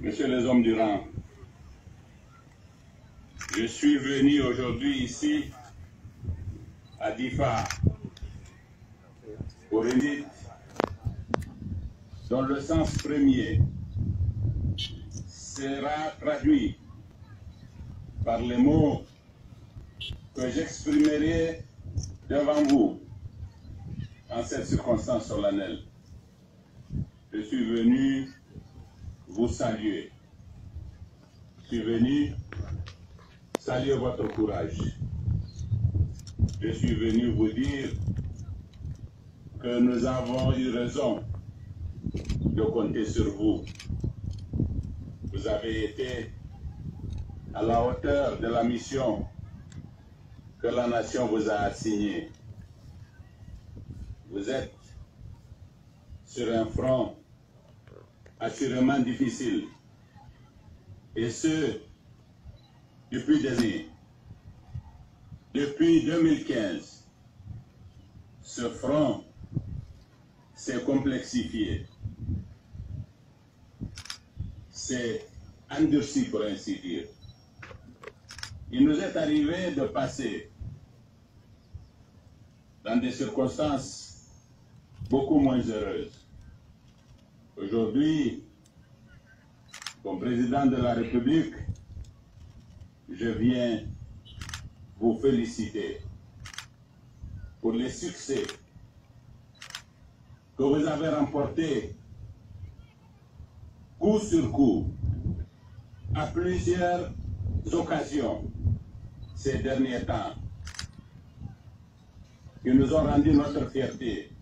Messieurs les hommes du rang, je suis venu aujourd'hui ici à Difa pour une visite dont le sens premier sera traduit par les mots que j'exprimerai devant vous en cette circonstance solennelle. Je suis venu vous saluer. Je suis venu saluer votre courage. Je suis venu vous dire que nous avons eu raison de compter sur vous. Vous avez été à la hauteur de la mission que la nation vous a assignée. Vous êtes sur un front assurément difficile, et ce, depuis des années. Depuis 2015, ce front s'est complexifié, s'est endurci pour ainsi dire. Il nous est arrivé de passer dans des circonstances beaucoup moins heureuses. Aujourd'hui, comme président de la République, je viens vous féliciter pour les succès que vous avez remportés coup sur coup à plusieurs occasions ces derniers temps, qui nous ont rendu notre fierté,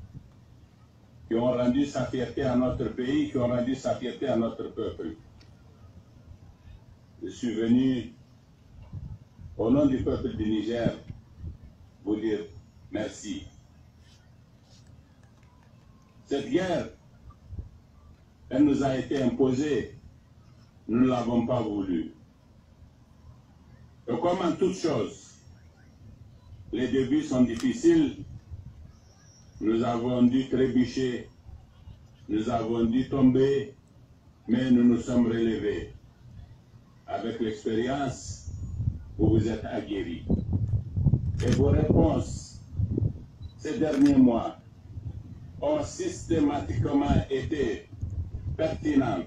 qui ont rendu sa fierté à notre pays, qui ont rendu sa fierté à notre peuple. Je suis venu, au nom du peuple du Niger, vous dire merci. Cette guerre, elle nous a été imposée, nous ne l'avons pas voulu. Et comme en toute chose, les débuts sont difficiles, nous avons dû trébucher, nous avons dû tomber, mais nous nous sommes relevés. Avec l'expérience, vous vous êtes aguerris. Et vos réponses ces derniers mois ont systématiquement été pertinentes,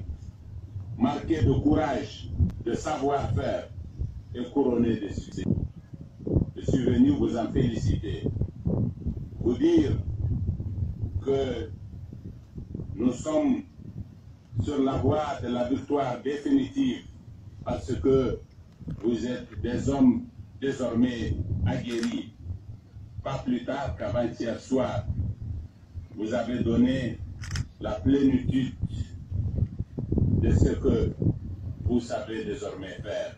marquées de courage, de savoir-faire et couronnées de succès. Je suis venu vous en féliciter, vous dire que nous sommes sur la voie de la victoire définitive parce que vous êtes des hommes désormais aguerris. Pas plus tard qu'avant-hier soir, vous avez donné la plénitude de ce que vous savez désormais faire,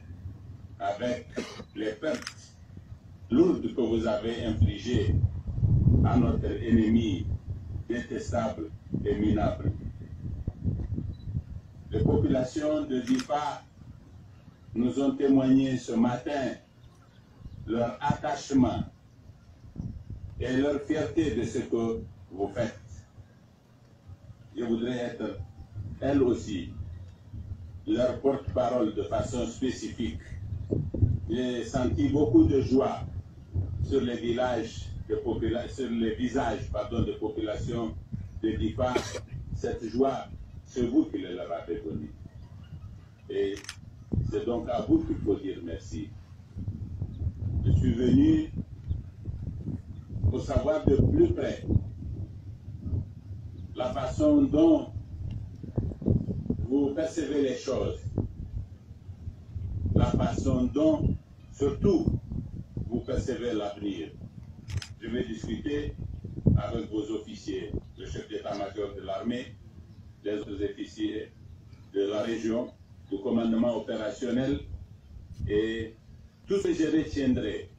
avec les pertes lourdes que vous avez infligées à notre ennemi détestable et minable. Les populations de Difa nous ont témoigné ce matin leur attachement et leur fierté de ce que vous faites. Je voudrais être, elles aussi, leur porte-parole de façon spécifique. J'ai senti beaucoup de joie sur les visages de populations de Difa. Cette joie, c'est vous qui leur avez donnée. Et c'est donc à vous qu'il faut dire merci. Je suis venu pour savoir de plus près la façon dont vous percevez les choses, la façon dont, surtout, vous percevez l'avenir. Je vais discuter avec vos officiers, le chef d'état-major de l'armée, les autres officiers de la région, du commandement opérationnel, et tout ce que je retiendrai